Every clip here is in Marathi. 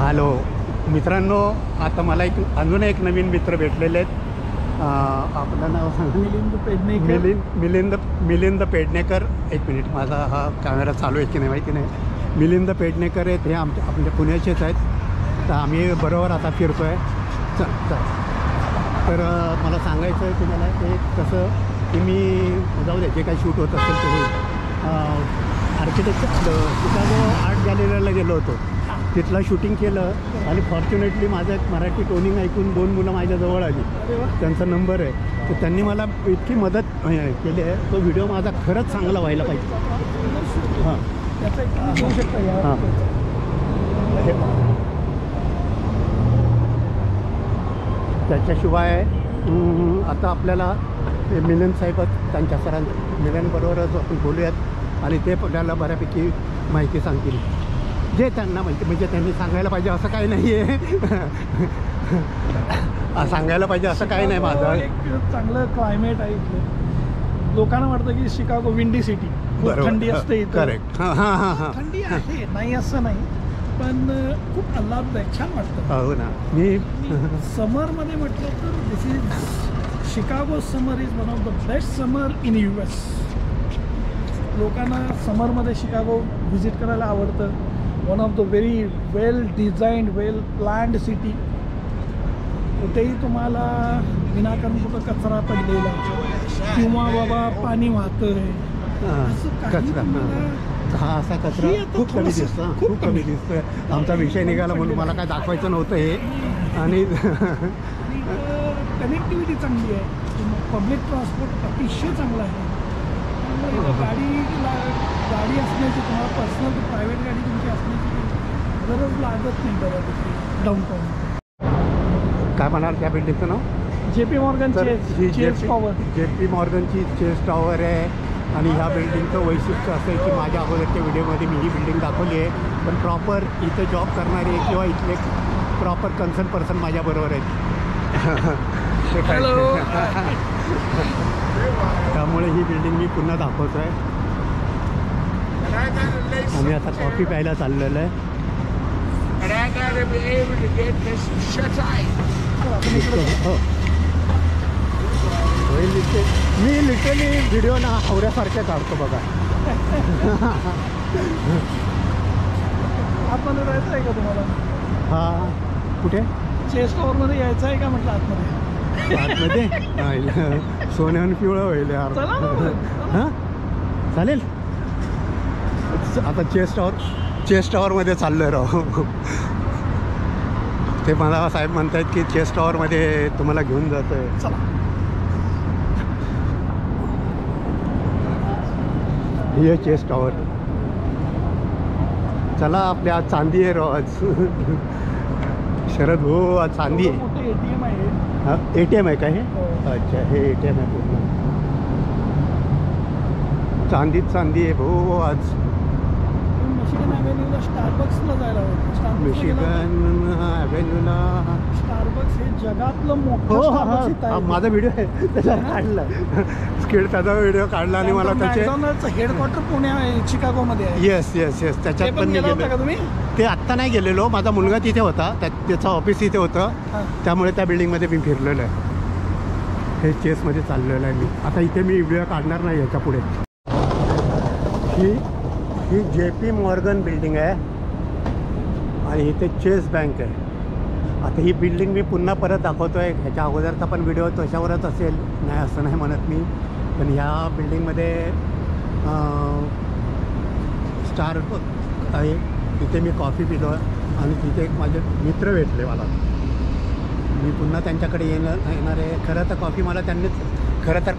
हॅलो मित्रांनो, आता मला अजून एक नवीन मित्र भेटलेले आहेत. आपलं नाव सांगा. मिलिंद पेडणेकर. एक मिनिट, माझा हा कॅमेरा चालू आहे की नाही माहिती नाही. मिलिंद पेडणेकर आहेत, हे आपल्या पुण्याचेच आहेत. तर आम्ही बरोबर आता फिरतो आहे. तर मला सांगायचं आहे तुम्हाला ते कसं की मी जाऊ दे, जे काही शूट होत असेल ते होईल. आर्किटेक्चर शिकागो आर्ट गॅलरीला गेलो होतो, तिथलं शूटिंग केलं आणि फॉर्च्युनेटली माझं एक मराठी टोनिंग ऐकून 2 मुलं माझ्याजवळ आली. त्यांचा नंबर आहे, तर त्यांनी मला इतकी मदत केली आहे. तो व्हिडिओ माझा खरंच चांगला व्हायला पाहिजे. हां हां, त्याच्याशिवाय आता आपल्याला मिलन साहेबच, त्यांच्या मिलनबरोबरच आपण बोलूयात आणि ते आपल्याला बऱ्यापैकी माहिती सांगतील, जे त्यांना माहिती. म्हणजे त्यांनी सांगायला पाहिजे असं काही नाही आहे. सांगायला पाहिजे असं काही नाही. माझं एक चांगलं क्लायमेट आहे इथलं. लोकांना वाटतं की शिकागो विंडी सिटी, थंडी असते. करेक्ट. हां हां हां हां, थंडी आहे, नाही असं नाही, पण खूप आल्हाददायक, छान वाटतं. हो ना. मी समरमध्ये म्हटलं तर this is Chicago summer is one of the best summer in US. लोकांना समरमध्ये शिकागो व्हिजिट करायला आवडतं. One of the very well designed, well planned city. कुठेही तुम्हाला विनाकारण कुठं कचरा पडलेला किंवा बाबा पाणी वाहतंय असं काही तुम्हाला. हा, असा कचरा खूप कमी दिसतो, खूप कमी दिसतो. आमचा विषय निघाला म्हणून मला काय दाखवायचं नव्हतं हे. आणि कनेक्टिव्हिटी चांगली आहे, पब्लिक ट्रान्सपोर्ट अतिशय चांगला आहे. गाडी असण्याची, तुम्हाला पर्सनल प्रायव्हेट गाडी तुमची असण्याची गरज लागत नाही बऱ्यापैकी डाऊनटाऊन. काय म्हणाल त्या बिल्डिंगचं नाव? JP Morgan Chase tower. JP मॉर्गनची चेस टॉवर आहे. आणि ह्या बिल्डिंगचं वैशिष्ट्य असं आहे की माझ्या अगोदरच्या व्हिडिओमध्ये मी ही बिल्डिंग दाखवली आहे, पण प्रॉपर इथे जॉब करणारे किंवा इथले प्रॉपर कन्सर्न पर्सन माझ्याबरोबर आहेत. त्यामुळे ही बिल्डिंग मी पुन्हा दाखवतो आहे. आम्ही आता कॉफी प्यायला चाललेलो आहे. मी लिटरली व्हिडिओ ना हावऱ्यासारखे काढतो बघा. आतमध्ये जायचं आहे का तुम्हाला? हां, कुठे? चेस टॉवरमध्ये यायचं आहे का म्हटलं आतमध्ये? आतमध्ये सोन्याहून पिवळं होईल यार. हां, चालेल. आता चेस टॉवरमध्ये चाललं राहू. ते मला साहेब म्हणतात की चेस टॉवरमध्ये तुम्हाला घेऊन जातो आहे. चला. हे चेस टॉवर. चला, आपल्या आज चांदी आहे राव. आज शरद हो, आज चांदी आहे. मोठे ATM आहे. हां, ATM आहे का हे? अच्छा, हे ATM आहे पूर्ण. चांदी आहे भाऊ आज. मिशिगन ॲव्हेन्यूला स्टारबक्सला जायला होतं. मिशिगन ॲव्हेन्यूला स्टारबक्स हे जगातलं मोठं. हो, माझा व्हिडिओ आहे त्याच्यात काढला. त्याचा व्हिडिओ काढला आणि मला त्याचे हेडक्वार्टर पुणे शिकागोमध्ये आहे. येस त्याच्यात पण मी गेलो. का तुम्ही? ते आत्ता नाही गेलेलो, माझा मुलगा तिथे होता, त्याचं ऑफिस तिथे होतं, त्यामुळे त्या बिल्डिंगमध्ये मी फिरलेलो आहे. हे चेसमध्ये चाललेलं आहे मी. आता इथे मी व्हिडिओ काढणार नाही याच्या पुढे. ही JP मॉर्गन बिल्डिंग आहे आणि इथे चेस बँक आहे. आता ही बिल्डिंग मी पुन्हा परत दाखवतो आहे. ह्याच्या अगोदरचा पण व्हिडिओ तशावरच असेल, नाही असं नाही म्हणत मी. पण ह्या बिल्डिंगमध्ये स्टारबक्स आहे. तिथे मी कॉफी पिलो आणि तिथे एक माझे मित्र भेटले मला. मी पुन्हा त्यांच्याकडे येणार आहे. खरं तर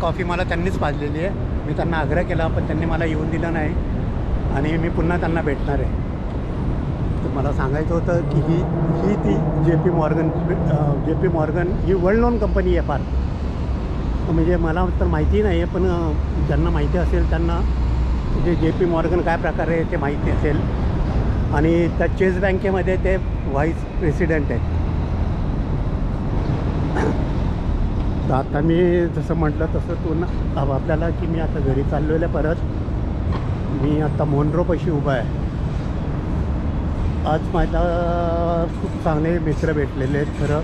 कॉफी मला त्यांनीच पाजलेली आहे. मी त्यांना आग्रह केला, पण त्यांनी मला येऊन दिलं नाही आणि मी पुन्हा त्यांना भेटणार आहे. तर मला सांगायचं होतं की ही ती JP मॉर्गन ही वर्ल्ड नोन कंपनी आहे फार. म्हणजे मला तर माहिती नाही आहे, पण ज्यांना माहिती असेल त्यांना जे JP मॉर्गन काय प्रकारे आहे ते माहिती असेल. आणि त्या चेस बँकेमध्ये ते व्हाईस प्रेसिडेंट आहेत. तर आता मी जसं म्हटलं तसं पुन्हा आपल्याला की मी आता घरी चाललेलं परत. मी आता मोनरोपाशी उभा आहे. आज मला खूप चांगले मित्र भेटलेले आहेत खरं.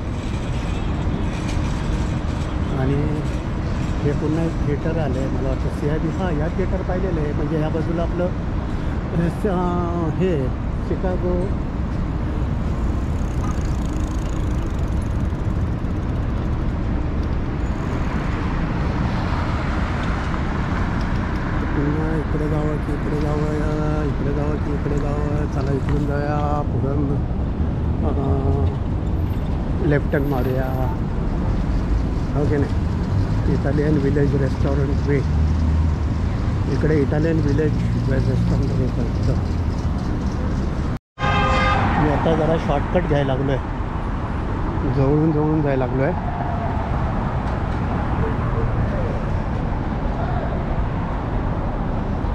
आणि हे पुन्हा एक थिएटर आलं आहे, मला वाटतं CIB. हां, या थिएटर पाहिलेलं आहे. म्हणजे या बाजूला आपलं हे शिकागो पुन्हा इकडे जावं की इकडे जावं, इकडे जावं की इकडे जावं. चला इकडून जाऊया, पुढून लेफ्ट टर्न मारूया, हो की नाही. इटालियन विलेज रेस्टॉरंट वे, इकडे इटालियन विलेज रेस्टॉरंट होतं. मी आता जरा शॉर्टकट घ्यायला लागलो आहे, जवळून जायला लागलो आहे.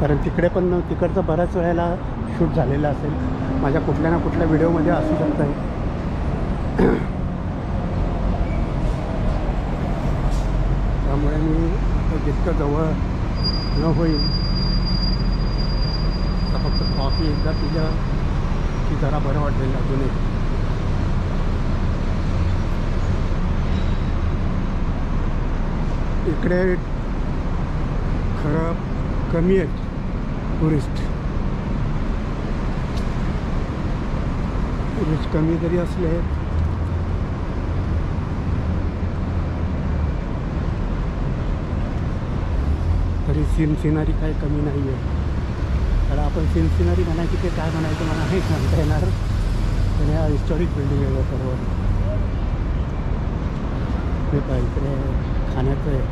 कारण तिकडे पण तिकडचं बऱ्याच वेळेला शूट झालेलं असेल, माझ्या कुठल्या ना कुठल्या व्हिडिओमध्ये असू शकतं आहे. त्यामुळे मी जितकं जवळ न होईल तर फक्त कॉफी एकदा पिलं की जरा बरं वाटेल अजूनही. इकडे खरं कमी आहेत टुरिस्ट कमी जरी असले तरी सिनरी काही कमी नाही आहे. तर आपण सिनरी म्हणायची ते काय म्हणायचं मला नाही सांगता येणार, पण ह्या हिस्टॉरिक बिल्डिंग आहे सर्व. हे काय इकडे खाण्याचं आहे.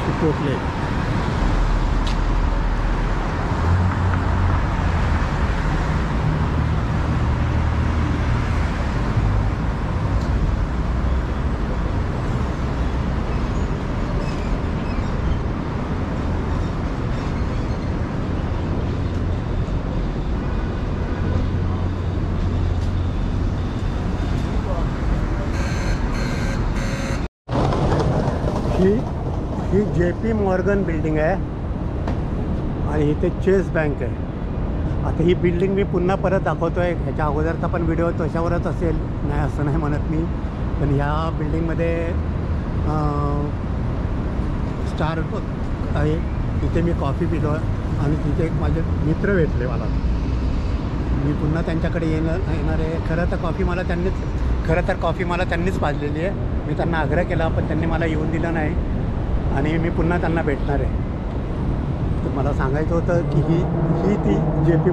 चिपोटले ही JP मॉर्गन बिल्डिंग आहे आणि इथे चेस बँक आहे. आता ही बिल्डिंग मी पुन्हा परत दाखवतो आहे. ह्याच्या अगोदरचा पण व्हिडिओ तशावरच असेल, नाही असं नाही म्हणत मी. पण ह्या बिल्डिंगमध्ये स्टारबक्स आहे, तिथे मी कॉफी पिलो आणि तिथे एक माझे मित्र भेटले मला. मी पुन्हा त्यांच्याकडे येणार आहे. खरं तर कॉफी मला त्यांनीच पाजलेली आहे. मी त्यांना आग्रह केला पण त्यांनी मला येऊन दिलं नाही आणि मी पुन्हा त्यांना भेटणार आहे. तर मला सांगायचं होतं की ही ती JP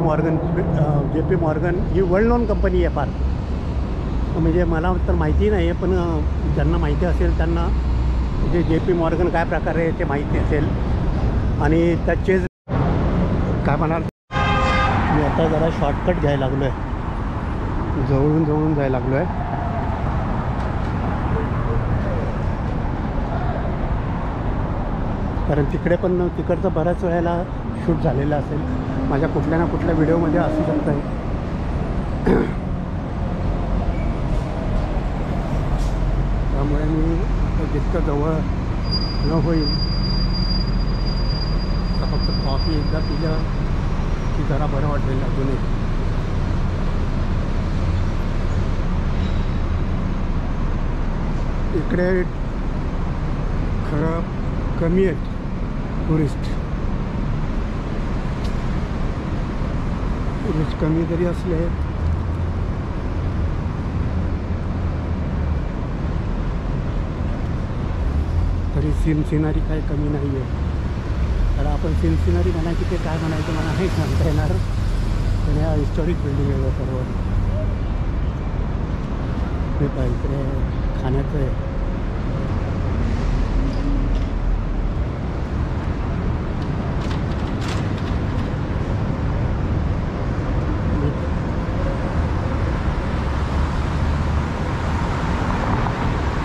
मॉर्गन ही वेल नोन कंपनी आहे फार. म्हणजे मला तर माहिती नाही आहे, पण ज्यांना माहिती असेल त्यांना जे JP मॉर्गन काय प्रकारे आहे ते माहिती असेल. आणि त्याचे काय म्हणाल, मी आता जरा शॉर्टकट घ्यायला लागलो आहे, जवळून जायला लागलो आहे. कारण तिकडे पण तिकडचं बऱ्याच वेळेला शूट झालेलं असेल, माझ्या कुठल्या ना कुठल्या व्हिडिओमध्ये असू शकतं आहे. त्यामुळे मी जितकं जवळ न होईल तर फक्त कॉफी एकदा पिलं की जरा बरं वाटेल अजूनही. इकडे खरं कमी आहेत टुरिस्ट कमी जरी असले तरी सिनरी काही कमी नाही आहे. तर आपण सिनरी म्हणायची ते काय म्हणायचं मला नाही सांगता येणार, पण ह्या हिस्टॉरिक बिल्डिंग आहे सर्व. हे काय इकडे खाण्याचं आहे.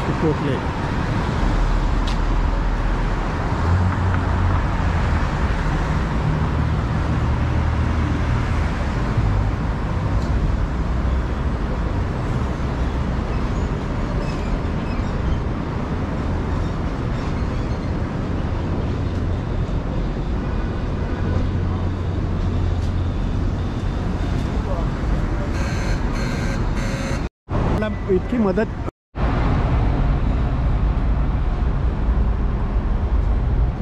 चिपोटले मला इतकी मदत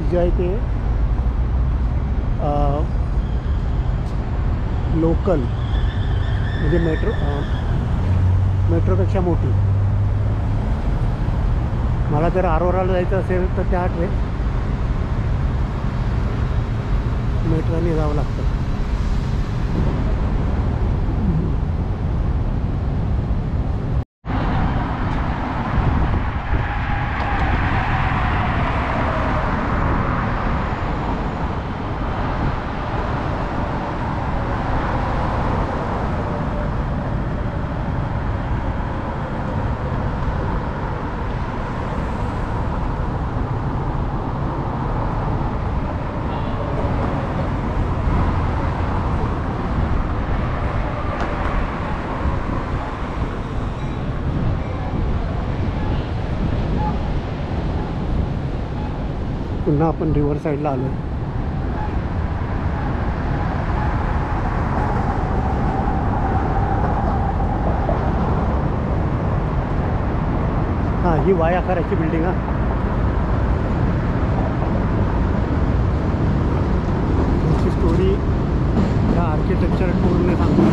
जी आहे ते लोकल म्हणजे मेट्रोपेक्षा मोठी. मला जर आरोराला जायचं असेल तर त्या मेट्रोने जावं लागतं. पुन्हा आपण रिव्हर साईडला आलो. हां, ही वाय आकाराची बिल्डिंग. हा, याची स्टोरी या आर्किटेक्चर टूरने सांगतो.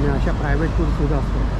अशा प्रायव्हेट टूर सुद्धा असतात.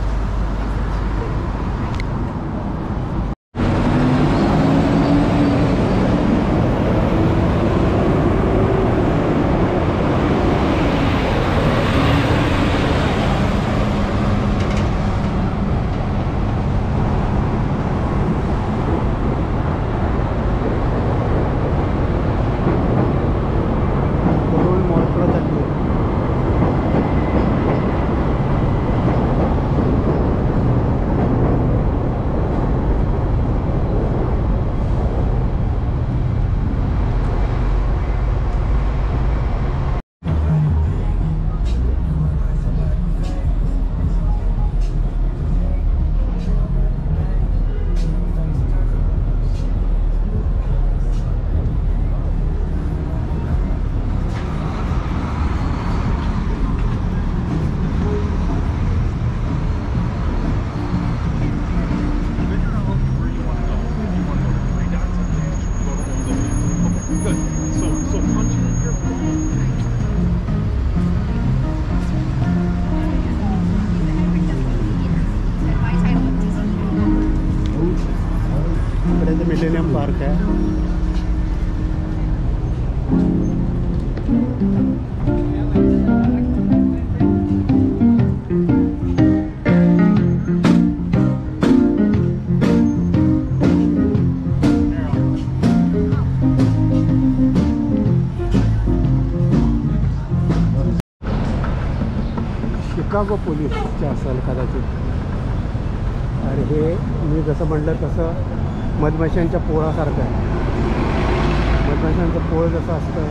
मिलेनियम पार्क है. शिकागो पोलीसचे असेल कदाचित. आणि हे मी जसं म्हटलं तसं मधमाशांच्या पोळासारखं आहे. मधमाशांचं पोळ जसं असतं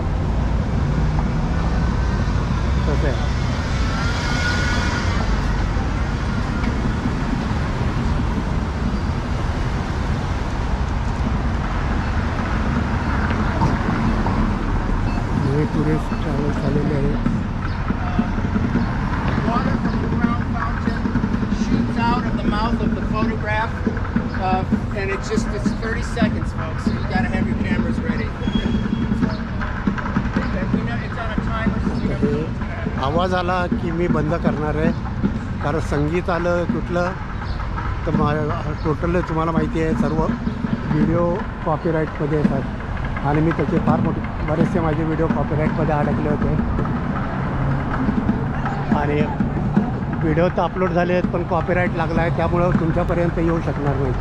तसं आहे. हे टुरिस्ट ट्रॅव्हल्स आलेले आहे. Out of the mouth of the photograph, and it's 30 seconds, folks. So you got to have your cameras ready. It's on a timer, so you हे आवाज आला की मी बंद करणार आहे, कारण संगीत आलं कुठलं तर टोटल तुम्हाला माहिती आहे सर्व व्हिडिओ कॉपीराईटमध्ये येतात. आणि मी त्याचे फार बरेचसे माझे व्हिडिओ कॉपीराईटमध्ये अडकले होते. आणि व्हिडिओ तर अपलोड झाले आहेत पण कॉपीराईट लागला आहे, त्यामुळं तुमच्यापर्यंत येऊ शकणार नाही.